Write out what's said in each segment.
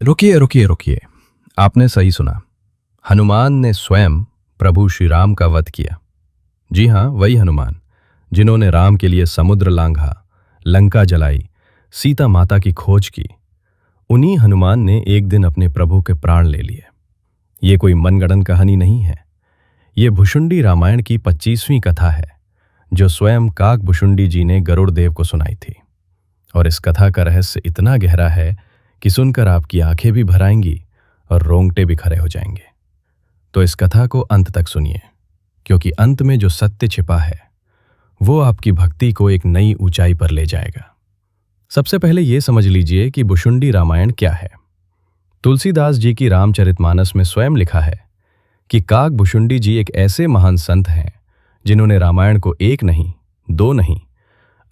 रुकिए रुकिए रुकिए। आपने सही सुना। हनुमान ने स्वयं प्रभु श्री राम का वध किया। जी हाँ, वही हनुमान जिन्होंने राम के लिए समुद्र लांघा, लंका जलाई, सीता माता की खोज की। उन्हीं हनुमान ने एक दिन अपने प्रभु के प्राण ले लिए। ये कोई मनगढ़ंत कहानी नहीं है। ये भुशुंडी रामायण की 25वीं कथा है, जो स्वयं काकभुशुंडी जी ने गरुड़ देव को सुनाई थी। और इस कथा का रहस्य इतना गहरा है कि सुनकर आपकी आंखें भी भर आएंगी और रोंगटे भी खड़े हो जाएंगे। तो इस कथा को अंत तक सुनिए, क्योंकि अंत में जो सत्य छिपा है वो आपकी भक्ति को एक नई ऊंचाई पर ले जाएगा। सबसे पहले ये समझ लीजिए कि भुशुंडी रामायण क्या है। तुलसीदास जी की रामचरितमानस में स्वयं लिखा है कि काकभुशुंडी जी एक ऐसे महान संत हैं जिन्होंने रामायण को एक नहीं, दो नहीं,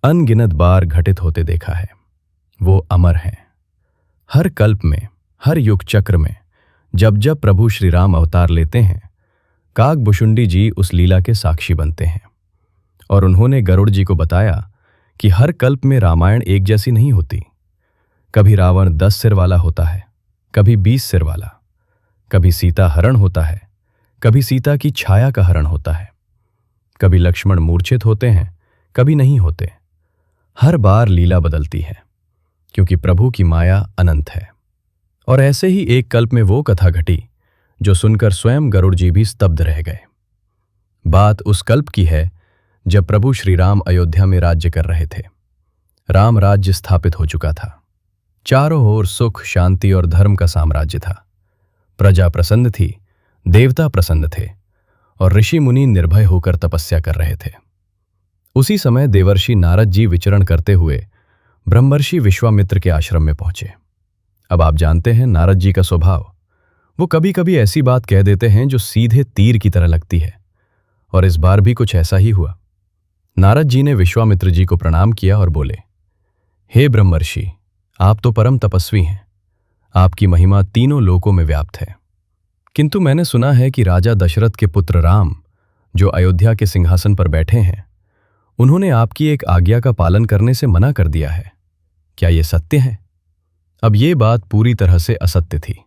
अनगिनत बार घटित होते देखा है। वो अमर हैं। हर कल्प में, हर युग चक्र में जब जब प्रभु श्री राम अवतार लेते हैं, काकभुशुंडी जी उस लीला के साक्षी बनते हैं। और उन्होंने गरुड़ जी को बताया कि हर कल्प में रामायण एक जैसी नहीं होती। कभी रावण 10 सिर वाला होता है, कभी 20 सिर वाला, कभी सीता हरण होता है, कभी सीता की छाया का हरण होता है, कभी लक्ष्मण मूर्छित होते हैं, कभी नहीं होते। हर बार लीला बदलती है, क्योंकि प्रभु की माया अनंत है। और ऐसे ही एक कल्प में वो कथा घटी जो सुनकर स्वयं गरुड़ जी भी स्तब्ध रह गए। बात उस कल्प की है जब प्रभु श्री राम अयोध्या में राज्य कर रहे थे। राम राज्य स्थापित हो चुका था। चारों ओर सुख, शांति और धर्म का साम्राज्य था। प्रजा प्रसन्न थी, देवता प्रसन्न थे और ऋषि मुनि निर्भय होकर तपस्या कर रहे थे। उसी समय देवर्षि नारद जी विचरण करते हुए ब्रह्मर्षि विश्वामित्र के आश्रम में पहुंचे। अब आप जानते हैं नारद जी का स्वभाव। वो कभी कभी ऐसी बात कह देते हैं जो सीधे तीर की तरह लगती है, और इस बार भी कुछ ऐसा ही हुआ। नारद जी ने विश्वामित्र जी को प्रणाम किया और बोले, हे ब्रह्मर्षि, आप तो परम तपस्वी हैं। आपकी महिमा तीनों लोकों में व्याप्त है। किंतु मैंने सुना है कि राजा दशरथ के पुत्र राम, जो अयोध्या के सिंहासन पर बैठे हैं, उन्होंने आपकी एक आज्ञा का पालन करने से मना कर दिया है। क्या ये सत्य है? अब ये बात पूरी तरह से असत्य थी।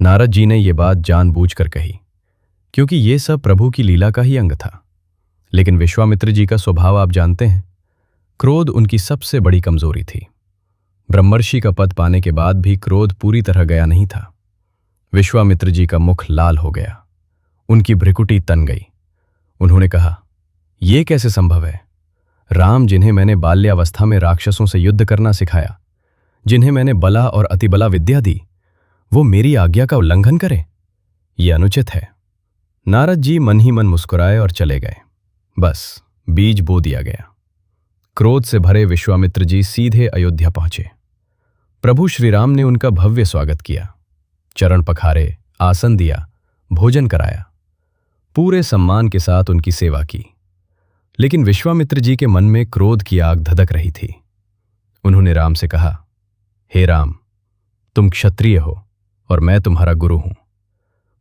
नारद जी ने ये बात जानबूझकर कही, क्योंकि ये सब प्रभु की लीला का ही अंग था। लेकिन विश्वामित्र जी का स्वभाव आप जानते हैं। क्रोध उनकी सबसे बड़ी कमजोरी थी। ब्रह्मर्षि का पद पाने के बाद भी क्रोध पूरी तरह गया नहीं था। विश्वामित्र जी का मुख लाल हो गया, उनकी भ्रिकुटी तन गई। उन्होंने कहा, यह कैसे संभव है? राम, जिन्हें मैंने बाल्यावस्था में राक्षसों से युद्ध करना सिखाया, जिन्हें मैंने बला और अतिबला विद्या दी, वो मेरी आज्ञा का उल्लंघन करे? यह अनुचित है। नारद जी मन ही मन मुस्कुराए और चले गए। बस बीज बो दिया गया। क्रोध से भरे विश्वामित्र जी सीधे अयोध्या पहुंचे। प्रभु श्री राम ने उनका भव्य स्वागत किया, चरण पखारे, आसन दिया, भोजन कराया, पूरे सम्मान के साथ उनकी सेवा की। लेकिन विश्वामित्र जी के मन में क्रोध की आग धधक रही थी। उन्होंने राम से कहा, हे राम, तुम क्षत्रिय हो और मैं तुम्हारा गुरु हूं।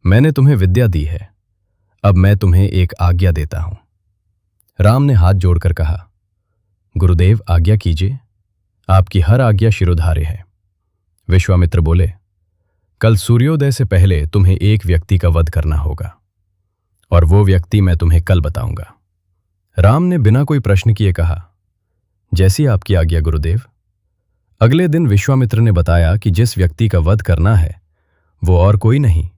मैंने तुम्हें विद्या दी है, अब मैं तुम्हें एक आज्ञा देता हूं। राम ने हाथ जोड़कर कहा, गुरुदेव, आज्ञा कीजिए, आपकी हर आज्ञा शिरोधार्य है। विश्वामित्र बोले, कल सूर्योदय से पहले तुम्हें एक व्यक्ति का वध करना होगा, और वो व्यक्ति मैं तुम्हें कल बताऊंगा। राम ने बिना कोई प्रश्न किए कहा, जैसी आपकी आज्ञा गुरुदेव। अगले दिन विश्वामित्र ने बताया कि जिस व्यक्ति का वध करना है वो और कोई नहीं,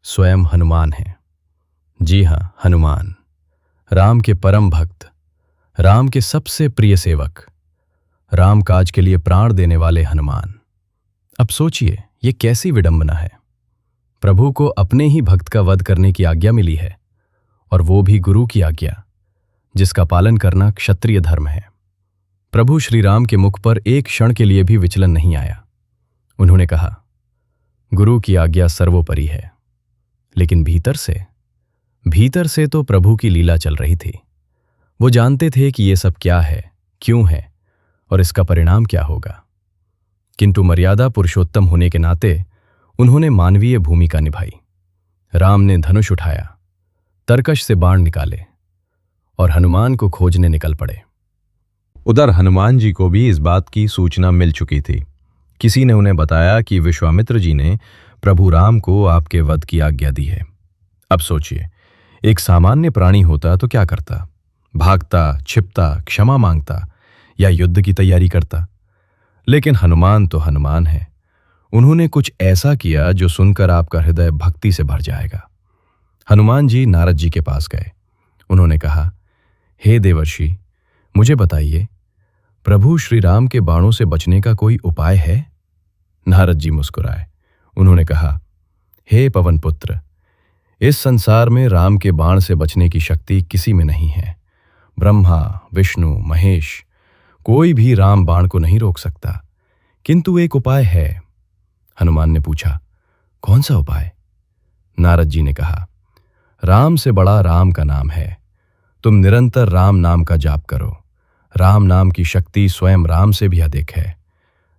स्वयं हनुमान है। जी हां, हनुमान, राम के परम भक्त, राम के सबसे प्रिय सेवक, राम काज के लिए प्राण देने वाले हनुमान। अब सोचिए, ये कैसी विडंबना है। प्रभु को अपने ही भक्त का वध करने की आज्ञा मिली है, और वो भी गुरु की आज्ञा, जिसका पालन करना क्षत्रिय धर्म है। प्रभु श्री राम के मुख पर एक क्षण के लिए भी विचलन नहीं आया। उन्होंने कहा, गुरु की आज्ञा सर्वोपरि है। लेकिन भीतर से तो प्रभु की लीला चल रही थी। वो जानते थे कि ये सब क्या है, क्यों है और इसका परिणाम क्या होगा। किंतु मर्यादा पुरुषोत्तम होने के नाते उन्होंने मानवीय भूमिका निभाई। राम ने धनुष उठाया, तरकश से बाण निकाले और हनुमान को खोजने निकल पड़े। उधर हनुमान जी को भी इस बात की सूचना मिल चुकी थी किसी ने उन्हें बताया कि विश्वामित्र जी ने प्रभु राम को आपके वध की आज्ञा दी है। अब सोचिए, एक सामान्य प्राणी होता तो क्या करता? भागता, छिपता, क्षमा मांगता या युद्ध की तैयारी करता? लेकिन हनुमान तो हनुमान है। उन्होंने कुछ ऐसा किया जो सुनकर आपका हृदय भक्ति से भर जाएगा। हनुमान जी नारद जी के पास गए। उन्होंने कहा, हे देवर्षि, मुझे बताइए, प्रभु श्री राम के बाणों से बचने का कोई उपाय है? नारद जी मुस्कुराए। उन्होंने कहा, हे पवन पुत्र, इस संसार में राम के बाण से बचने की शक्ति किसी में नहीं है। ब्रह्मा, विष्णु, महेश, कोई भी राम बाण को नहीं रोक सकता। किंतु एक उपाय है। हनुमान ने पूछा, कौन सा उपाय? नारद जी ने कहा, राम से बड़ा राम का नाम है। तुम निरंतर राम नाम का जाप करो। राम नाम की शक्ति स्वयं राम से भी अधिक है।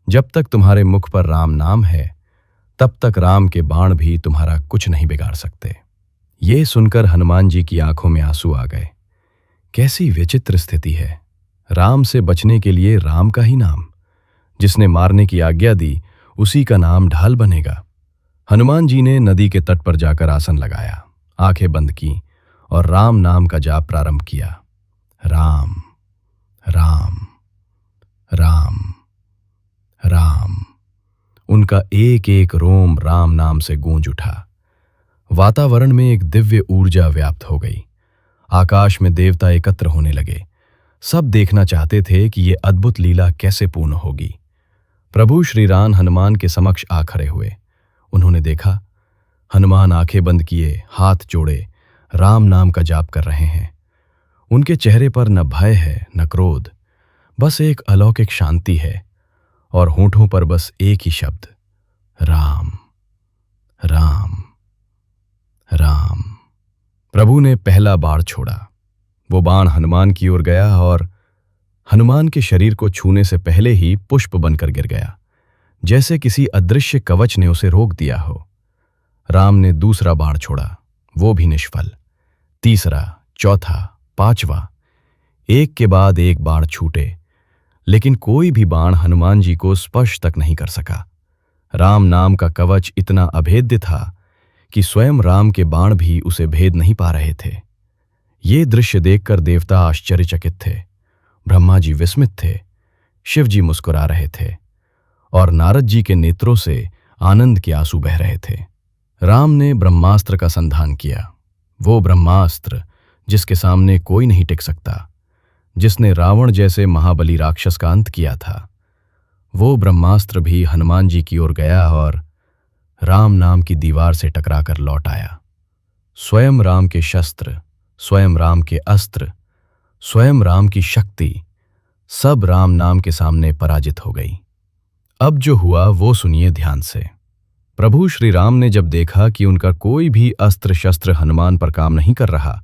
जब तक तुम्हारे मुख पर राम नाम है, तब तक राम के बाण भी तुम्हारा कुछ नहीं बिगाड़ सकते। ये सुनकर हनुमान जी की आंखों में आंसू आ गए। कैसी विचित्र स्थिति है। राम से बचने के लिए राम का ही नाम। जिसने मारने की आज्ञा दी, उसी का नाम ढाल बनेगा। हनुमान जी ने नदी के तट पर जाकर आसन लगाया, आंखें बंद की और राम नाम का जाप प्रारंभ किया। राम राम राम राम। उनका एक एक रोम राम नाम से गूंज उठा। वातावरण में एक दिव्य ऊर्जा व्याप्त हो गई। आकाश में देवता एकत्र होने लगे। सब देखना चाहते थे कि ये अद्भुत लीला कैसे पूर्ण होगी। प्रभु श्री राम हनुमान के समक्ष आ खड़े हुए। उन्होंने देखा, हनुमान आंखें बंद किए, हाथ जोड़े, राम नाम का जाप कर रहे हैं। उनके चेहरे पर न भय है न क्रोध, बस एक अलौकिक शांति है और होठों पर बस एक ही शब्द, राम राम राम। प्रभु ने पहला बाण छोड़ा। वो बाण हनुमान की ओर गया और हनुमान के शरीर को छूने से पहले ही पुष्प बनकर गिर गया, जैसे किसी अदृश्य कवच ने उसे रोक दिया हो। राम ने दूसरा बाण छोड़ा, वो भी निष्फल। तीसरा, चौथा, पांचवा, एक के बाद एक बाण छूटे, लेकिन कोई भी बाण हनुमान जी को स्पर्श तक नहीं कर सका। राम नाम का कवच इतना अभेद्य था कि स्वयं राम के बाण भी उसे भेद नहीं पा रहे थे। ये दृश्य देखकर देवता आश्चर्यचकित थे, ब्रह्मा जी विस्मित थे, शिव जी मुस्कुरा रहे थे और नारद जी के नेत्रों से आनंद के आंसू बह रहे थे। राम ने ब्रह्मास्त्र का संधान किया, वो ब्रह्मास्त्र जिसके सामने कोई नहीं टिक सकता, जिसने रावण जैसे महाबली राक्षस का अंत किया था। वो ब्रह्मास्त्र भी हनुमान जी की ओर गया और राम नाम की दीवार से टकराकर लौट आया। स्वयं राम के शस्त्र, स्वयं राम के अस्त्र, स्वयं राम की शक्ति, सब राम नाम के सामने पराजित हो गई। अब जो हुआ वो सुनिए ध्यान से। प्रभु श्री राम ने जब देखा कि उनका कोई भी अस्त्र शस्त्र हनुमान पर काम नहीं कर रहा,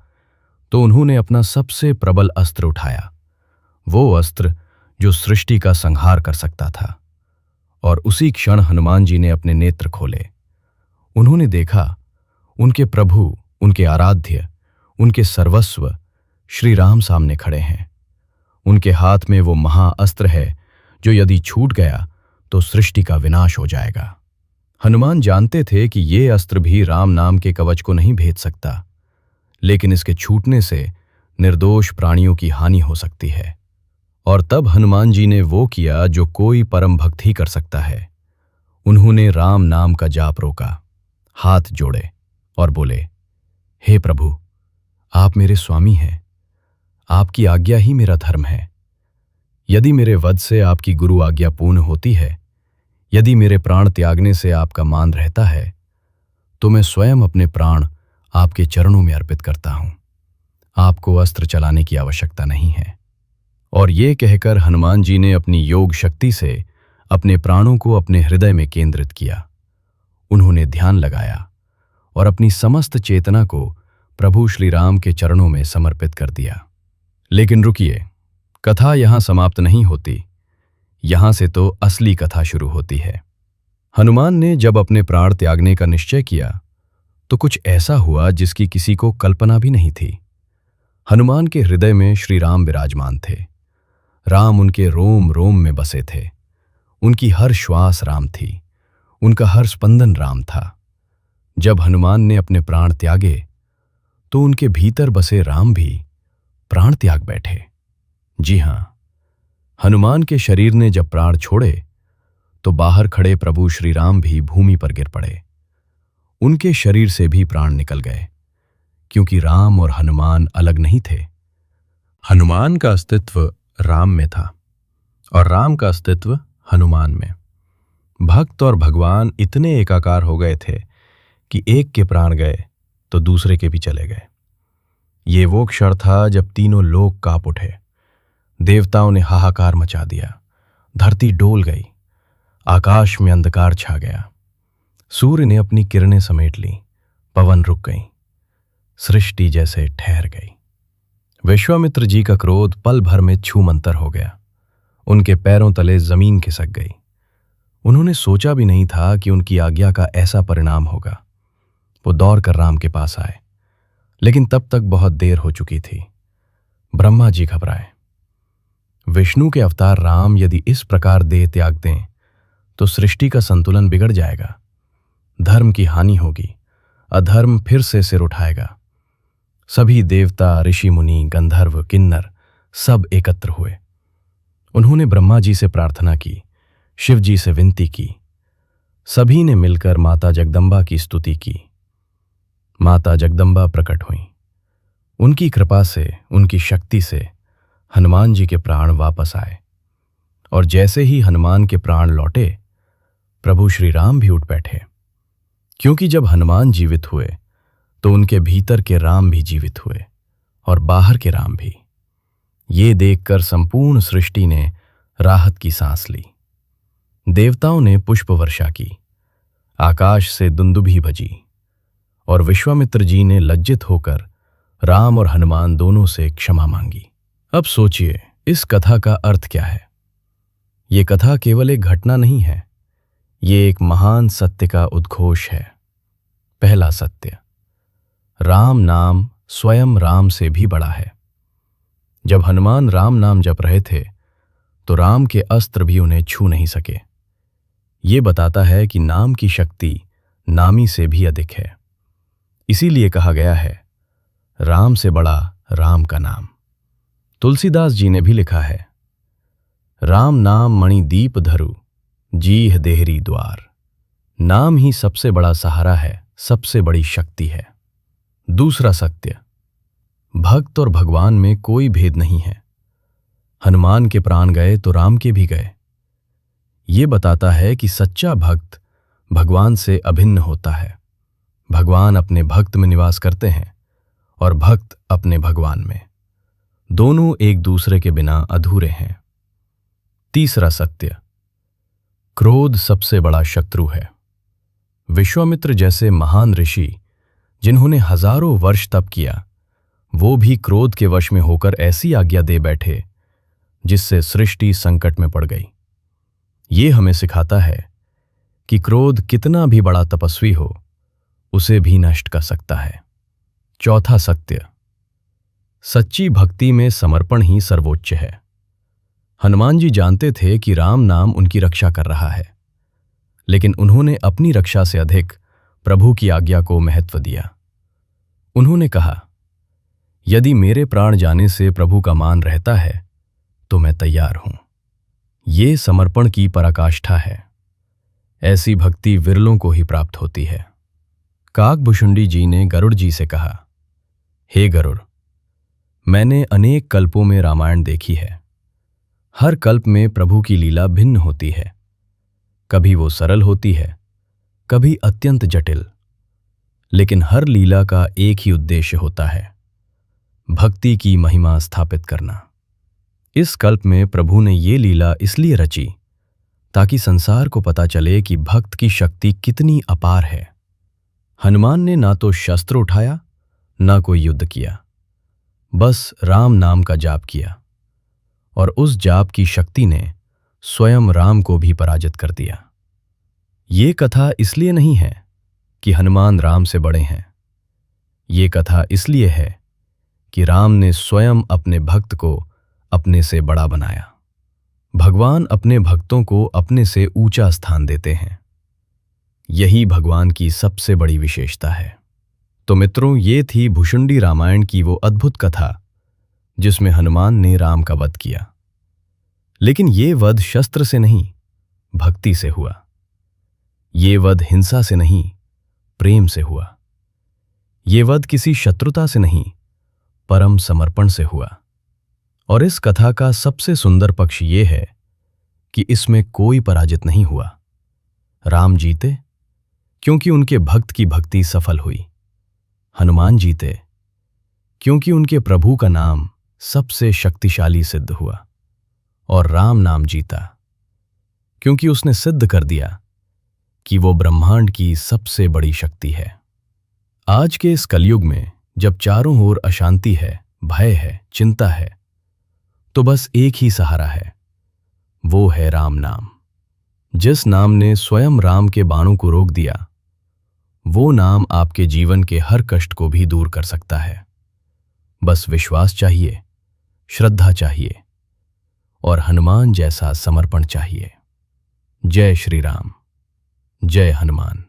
तो उन्होंने अपना सबसे प्रबल अस्त्र उठाया, वो अस्त्र जो सृष्टि का संहार कर सकता था। और उसी क्षण हनुमान जी ने अपने नेत्र खोले। उन्होंने देखा, उनके प्रभु, उनके आराध्य, उनके सर्वस्व श्री राम सामने खड़े हैं। उनके हाथ में वो महाअस्त्र है जो यदि छूट गया तो सृष्टि का विनाश हो जाएगा। हनुमान जानते थे कि ये अस्त्र भी राम नाम के कवच को नहीं भेद सकता, लेकिन इसके छूटने से निर्दोष प्राणियों की हानि हो सकती है। और तब हनुमान जी ने वो किया जो कोई परम भक्त ही कर सकता है। उन्होंने राम नाम का जाप रोका, हाथ जोड़े और बोले, हे प्रभु, आप मेरे स्वामी हैं, आपकी आज्ञा ही मेरा धर्म है। यदि मेरे वध से आपकी गुरु आज्ञा पूर्ण होती है, यदि मेरे प्राण त्यागने से आपका मान रहता है, तो मैं स्वयं अपने प्राण आपके चरणों में अर्पित करता हूं। आपको अस्त्र चलाने की आवश्यकता नहीं है। और ये कहकर हनुमान जी ने अपनी योग शक्ति से अपने प्राणों को अपने हृदय में केंद्रित किया। उन्होंने ध्यान लगाया और अपनी समस्त चेतना को प्रभु श्री राम के चरणों में समर्पित कर दिया। लेकिन रुकिए, कथा यहां समाप्त नहीं होती। यहां से तो असली कथा शुरू होती है। हनुमान ने जब अपने प्राण त्यागने का निश्चय किया, तो कुछ ऐसा हुआ जिसकी किसी को कल्पना भी नहीं थी। हनुमान के हृदय में श्री राम विराजमान थे। राम उनके रोम रोम में बसे थे। उनकी हर श्वास राम थी, उनका हर स्पंदन राम था। जब हनुमान ने अपने प्राण त्यागे तो उनके भीतर बसे राम भी प्राण त्याग बैठे। जी हां, हनुमान के शरीर ने जब प्राण छोड़े तो बाहर खड़े प्रभु श्री राम भी भूमि पर गिर पड़े। उनके शरीर से भी प्राण निकल गए, क्योंकि राम और हनुमान अलग नहीं थे। हनुमान का अस्तित्व राम में था और राम का अस्तित्व हनुमान में। भक्त और भगवान इतने एकाकार हो गए थे कि एक के प्राण गए तो दूसरे के भी चले गए। ये वो क्षण था जब तीनों लोक कांप उठे। देवताओं ने हाहाकार मचा दिया, धरती डोल गई, आकाश में अंधकार छा गया, सूर्य ने अपनी किरणें समेट ली, पवन रुक गई, सृष्टि जैसे ठहर गई। विश्वामित्र जी का क्रोध पल भर में छूमंतर हो गया। उनके पैरों तले जमीन खिसक गई। उन्होंने सोचा भी नहीं था कि उनकी आज्ञा का ऐसा परिणाम होगा। वो दौड़कर राम के पास आए, लेकिन तब तक बहुत देर हो चुकी थी। ब्रह्मा जी घबराए। विष्णु के अवतार राम यदि इस प्रकार देह त्याग दें तो सृष्टि का संतुलन बिगड़ जाएगा, धर्म की हानि होगी, अधर्म फिर से सिर उठाएगा। सभी देवता, ऋषि मुनि, गंधर्व, किन्नर सब एकत्र हुए। उन्होंने ब्रह्मा जी से प्रार्थना की, शिव जी से विनती की। सभी ने मिलकर माता जगदम्बा की स्तुति की। माता जगदम्बा प्रकट हुईं। उनकी कृपा से, उनकी शक्ति से हनुमान जी के प्राण वापस आए। और जैसे ही हनुमान के प्राण लौटे, प्रभु श्री राम भी उठ बैठे, क्योंकि जब हनुमान जीवित हुए तो उनके भीतर के राम भी जीवित हुए और बाहर के राम भी। ये देखकर संपूर्ण सृष्टि ने राहत की सांस ली। देवताओं ने पुष्प वर्षा की, आकाश से दुंदुभी बजी और विश्वामित्र जी ने लज्जित होकर राम और हनुमान दोनों से क्षमा मांगी। अब सोचिए, इस कथा का अर्थ क्या है? ये कथा केवल एक घटना नहीं है, ये एक महान सत्य का उद्घोष है। पहला सत्य, राम नाम स्वयं राम से भी बड़ा है। जब हनुमान राम नाम जप रहे थे तो राम के अस्त्र भी उन्हें छू नहीं सके। ये बताता है कि नाम की शक्ति नामी से भी अधिक है। इसीलिए कहा गया है, राम से बड़ा राम का नाम। तुलसीदास जी ने भी लिखा है, राम नाम मणि दीप धरु, जीह देहरी द्वार। नाम ही सबसे बड़ा सहारा है, सबसे बड़ी शक्ति है। दूसरा सत्य, भक्त और भगवान में कोई भेद नहीं है। हनुमान के प्राण गए तो राम के भी गए। ये बताता है कि सच्चा भक्त भगवान से अभिन्न होता है। भगवान अपने भक्त में निवास करते हैं और भक्त अपने भगवान में। दोनों एक दूसरे के बिना अधूरे हैं। तीसरा सत्य, क्रोध सबसे बड़ा शत्रु है। विश्वामित्र जैसे महान ऋषि जिन्होंने हजारों वर्ष तप किया, वो भी क्रोध के वश में होकर ऐसी आज्ञा दे बैठे जिससे सृष्टि संकट में पड़ गई। ये हमें सिखाता है कि क्रोध कितना भी बड़ा तपस्वी हो, उसे भी नष्ट कर सकता है। चौथा सत्य, सच्ची भक्ति में समर्पण ही सर्वोच्च है। हनुमान जी जानते थे कि राम नाम उनकी रक्षा कर रहा है, लेकिन उन्होंने अपनी रक्षा से अधिक प्रभु की आज्ञा को महत्व दिया। उन्होंने कहा, यदि मेरे प्राण जाने से प्रभु का मान रहता है तो मैं तैयार हूं। ये समर्पण की पराकाष्ठा है। ऐसी भक्ति विरलों को ही प्राप्त होती है। काकभुशुंडी जी ने गरुड़ जी से कहा, हे गरुड़, मैंने अनेक कल्पों में रामायण देखी है। हर कल्प में प्रभु की लीला भिन्न होती है। कभी वो सरल होती है, कभी अत्यंत जटिल, लेकिन हर लीला का एक ही उद्देश्य होता है, भक्ति की महिमा स्थापित करना। इस कल्प में प्रभु ने ये लीला इसलिए रची ताकि संसार को पता चले कि भक्त की शक्ति कितनी अपार है। हनुमान ने ना तो शस्त्र उठाया, ना कोई युद्ध किया, बस राम नाम का जाप किया और उस जाप की शक्ति ने स्वयं राम को भी पराजित कर दिया। ये कथा इसलिए नहीं है कि हनुमान राम से बड़े हैं। ये कथा इसलिए है कि राम ने स्वयं अपने भक्त को अपने से बड़ा बनाया। भगवान अपने भक्तों को अपने से ऊंचा स्थान देते हैं। यही भगवान की सबसे बड़ी विशेषता है। तो मित्रों, ये थी भुशुंडी रामायण की वो अद्भुत कथा जिसमें हनुमान ने राम का वध किया। लेकिन ये वध शस्त्र से नहीं, भक्ति से हुआ। ये वध हिंसा से नहीं, प्रेम से हुआ। ये वध किसी शत्रुता से नहीं, परम समर्पण से हुआ। और इस कथा का सबसे सुंदर पक्ष ये है कि इसमें कोई पराजित नहीं हुआ। राम जीते क्योंकि उनके भक्त की भक्ति सफल हुई। हनुमान जीते क्योंकि उनके प्रभु का नाम सबसे शक्तिशाली सिद्ध हुआ। और राम नाम जीता क्योंकि उसने सिद्ध कर दिया कि वो ब्रह्मांड की सबसे बड़ी शक्ति है। आज के इस कलयुग में जब चारों ओर अशांति है, भय है, चिंता है, तो बस एक ही सहारा है, वो है राम नाम। जिस नाम ने स्वयं राम के बाणों को रोक दिया, वो नाम आपके जीवन के हर कष्ट को भी दूर कर सकता है। बस विश्वास चाहिए, श्रद्धा चाहिए और हनुमान जैसा समर्पण चाहिए। जय श्री राम, जय हनुमान।